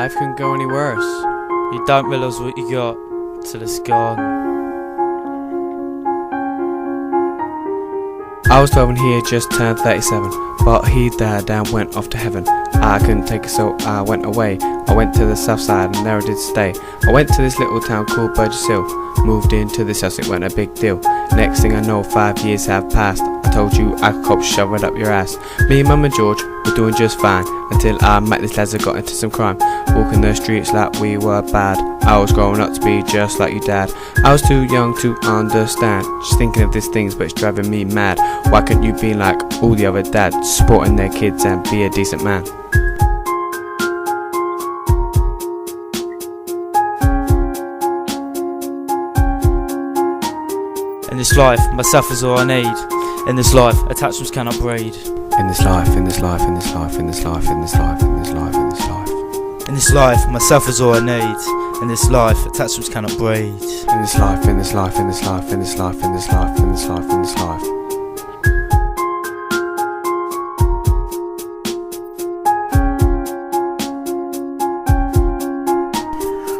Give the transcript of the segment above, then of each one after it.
Life couldn't go any worse. You don't realise what you got till it's gone. I was 12 and he had just turned 37, but he died and went off to heaven. I couldn't take it, so I went away. I went to the south side and there I did stay. I went to this little town called Burgess Hill. Moved into this house, it went a big deal. Next thing I know, 5 years have passed. I told you I could cop shove it up your ass. Me and Mum and George were doing just fine until I met this lads that got into some crime. Walking the streets like we were bad. I was growing up to be just like your dad. I was too young to understand, just thinking of these things, but it's driving me mad. Why couldn't you be like all the other dads, supporting their kids and be a decent man? In this life, myself is all I need. In this life, attachments cannot breed. In this life, in this life, in this life, in this life, in this life, in this life, in this life. In this life, myself is all I need. In this life, attachments cannot breed. In this life, in this life, in this life, in this life, in this life, in this life, in this life.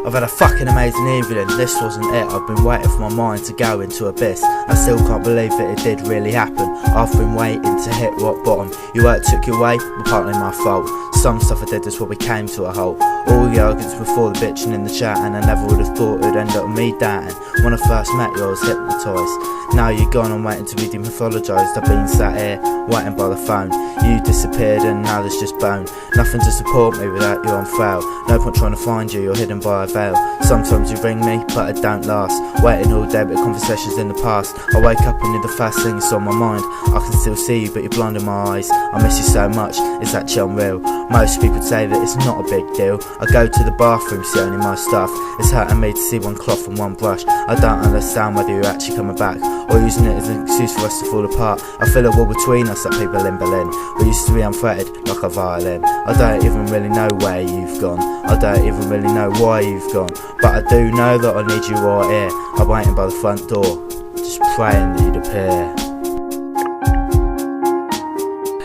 I've had a fucking amazing evening, this wasn't it. I've been waiting for my mind to go into abyss. I still can't believe that it did really happen. I've been waiting to hit rock bottom. Your work took your way, but partly my fault. Some stuff I did is where we came to a halt. All the arguments before the bitching in the chat, and I never would have thought it'd end up with me doubting. When I first met you I was hypnotised. Now you're gone, I'm waiting to be demythologised. I've been sat here, waiting by the phone. You disappeared and now there's just bone. Nothing to support me without you on fail. No point trying to find you, you're hidden by a veil. Sometimes you ring me, but it don't last. Waiting all day, but conversations in the past. I wake up and you're the first thing that's on my mind. I can still see you, but you're blind in my eyes. I miss you so much, it's actually unreal. Most people say that it's not a big deal. I go to the bathroom, see only my stuff. It's hurting me to see one cloth and one brush. I don't understand whether you're actually coming back or using it as an excuse for us to fall apart. I feel a wall between us like people in Berlin. We used to be unfretted like a violin. I don't even really know where you've gone. I don't even really know why you've gone. But I do know that I need you right here. I'm waiting by the front door, just praying that you'd appear.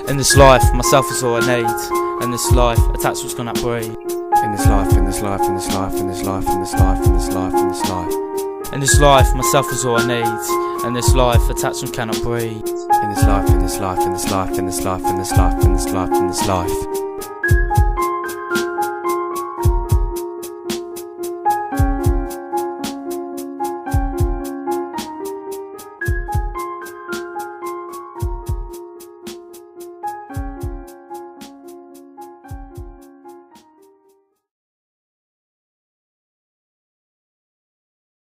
In this life, myself is all I need. In this life, attachments cannot breed. In this life, in this life, in this life, in this life, in this life, in this life, in this life. In this life, myself is all I need. In this life, attachments cannot breed. In this life, in this life, in this life, in this life, in this life, in this life, in this life.